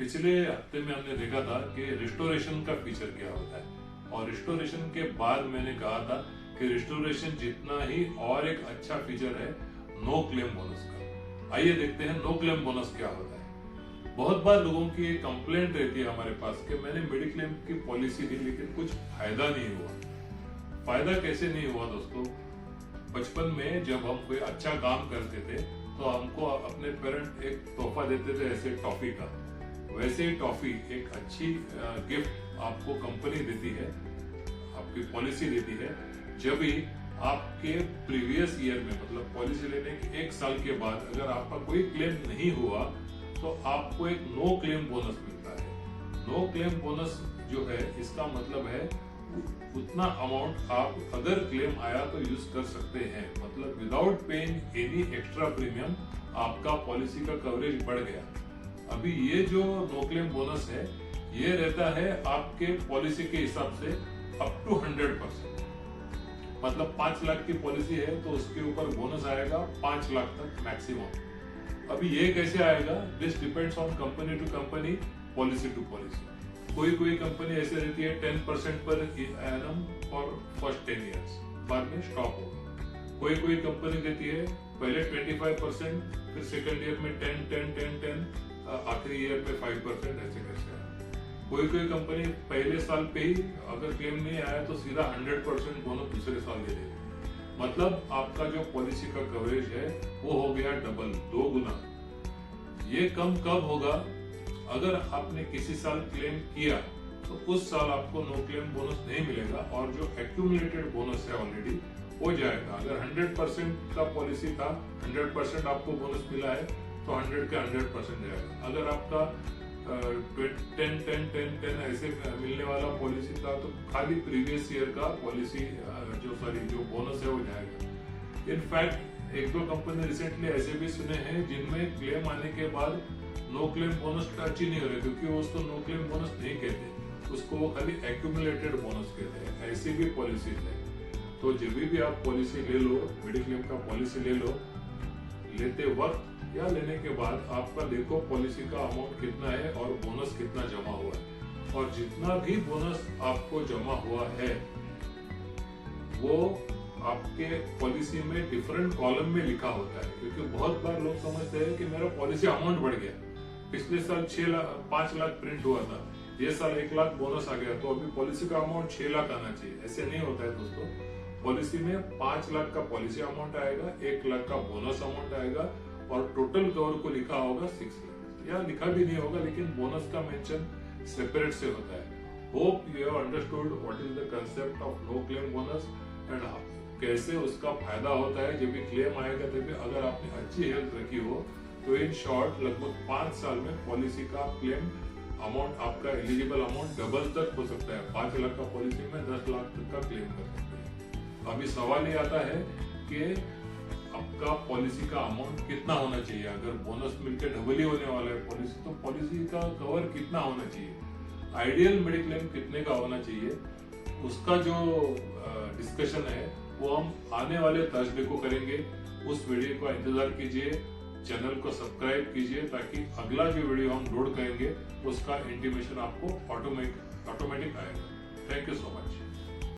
पिछले हफ्ते में हमने देखा था कि रिस्टोरेशन का फीचर क्या होता है, और रिस्टोरेशन के बाद मैंने कहा था कि रिस्टोरेशन जितना ही और एक अच्छा फीचर है नो क्लेम बोनस का। आइए देखते हैं नो क्लेम बोनस क्या होता है। बहुत बार लोगों की एक कंप्लेंट रहती है हमारे पास कि मैंने मेडिक्लेम की पॉलिसी ली लेकिन कुछ फायदा नहीं हुआ। फायदा कैसे नहीं हुआ दोस्तों? बचपन में जब हम कोई अच्छा काम करते थे तो हमको अपने पेरेंट एक तोहफा देते थे, ऐसे टॉफी का। वैसे ही टॉफी एक अच्छी गिफ्ट आपको कंपनी देती है, आपकी पॉलिसी देती है, जब भी आपके प्रीवियस ईयर में मतलब पॉलिसी लेने के 1 साल के बाद अगर आपका कोई क्लेम नहीं हुआ तो आपको एक नो क्लेम बोनस मिलता है। नो क्लेम बोनस जो है इसका मतलब है उतना अमाउंट आप अगर क्लेम आया तो यूज कर सकते हैं, मतलब without paying any extra premium आपका पॉलिसी का कवरेज बढ़ गया। अभी ये जो नो क्लेम बोनस है ये रहता है आपके पॉलिसी के हिसाब से अप टू 100%। मतलब 5 लाख की पॉलिसी है तो उसके ऊपर बोनस आएगा 5 लाख तक मैक्सिमम। अभी ये कैसे आएगा? This depends on company to company, policy to policy. कोई कंपनी ऐसे रहती है 10% per annum for first 10 years, बाद में स्टॉप होगा। कोई कंपनी देती है पहले 25%, फिर सेकंड ईयर में 10, आखिरी ईयर पे 5%, ऐसे कैसे है। कोई कंपनी पहले साल पे ही अगर क्लेम नहीं आया तो सीधा 100% बोनस दूसरे साल दे देगी। मतलब आपका जो पॉलिसी का कवरेज है वो हो गया डबल, 2 गुना। ये कम कब होगा? अगर आपने किसी साल क्लेम किया तो उस साल आपको नो क्लेम बोनस नहीं मिलेगा और जो एक्यूमुलेटेड बोनस है ऑलरेडी हो जाएगा। अगर 100% का पॉलिसी था, 100% आपको बोनस मिला है तो 100 का 100% जाएगा। अगर आपका 10 ऐसे मिलने वाला पॉलिसी था तो खाली प्रीवियस ईयर का पॉलिसी जो बोनस है वो जाएगा। इनफैक्ट 1-2 कंपनी रिसेंटली ऐसे भी सुने हैं जिनमें क्लेम आने के बाद नो क्लेम बोनस टच ही नहीं हो रहे, क्योंकि वो उसको नो क्लेम बोनस नहीं कहते, उसको वो खाली एक्यूमुलेटेड बोनस कहते हैं। ऐसी भी पॉलिसी है। तो जब भी आप पॉलिसी ले लो, मेडिक्लेम का पॉलिसी ले लो, लेते वक्त या लेने के बाद आपका देखो पॉलिसी का अमाउंट कितना है और बोनस कितना जमा हुआ है। और जितना भी बोनस आपको जमा हुआ है वो आपके पॉलिसी में डिफरेंट कॉलम में लिखा होता है। क्योंकि बहुत बार लोग समझते हैं कि मेरा पॉलिसी अमाउंट बढ़ गया, पिछले साल 5 लाख प्रिंट हुआ था, ये साल 1 लाख बोनस आ गया तो अभी पॉलिसी का अमाउंट 6 लाख आना चाहिए। ऐसे नहीं होता है दोस्तों। पॉलिसी में 5 लाख का पॉलिसी अमाउंट आएगा, 1 लाख का बोनस अमाउंट आएगा और टोटल कवर को लिखा होगा 6 लाख, या लिखा भी नहीं होगा लेकिन बोनस का मेंशन सेपरेट से होता है। Hope you have understood what is the concept of no claim bonus and कैसे उसका फायदा होता है जब भी क्लेम आएगा। तभी अगर आपने अच्छी हेल्थ रखी हो तो इन शॉर्ट लगभग 5 साल में पॉलिसी का क्लेम अमाउंट, आपका एलिजिबल अमाउंट डबल तक हो सकता है। 5 लाख का पॉलिसी में 10 लाख तक का क्लेम कर सकते हैं। अभी सवाल ये आता है कि आपका पॉलिसी का अमाउंट कितना होना चाहिए। अगर बोनस मिलकर डबल ही होने वाला है पॉलिसी, तो पॉलिसी का कवर कितना होना चाहिए, आइडियल मेडिक्लेम कितने का होना चाहिए, उसका जो डिस्कशन है वो हम आने वाले थर्सडे को करेंगे। उस वीडियो का इंतजार कीजिए, चैनल को सब्सक्राइब कीजिए ताकि अगला जो वीडियो हम लोड करेंगे उसका इंटीमेशन आपको ऑटोमेटिक आएगा। Thank you so much.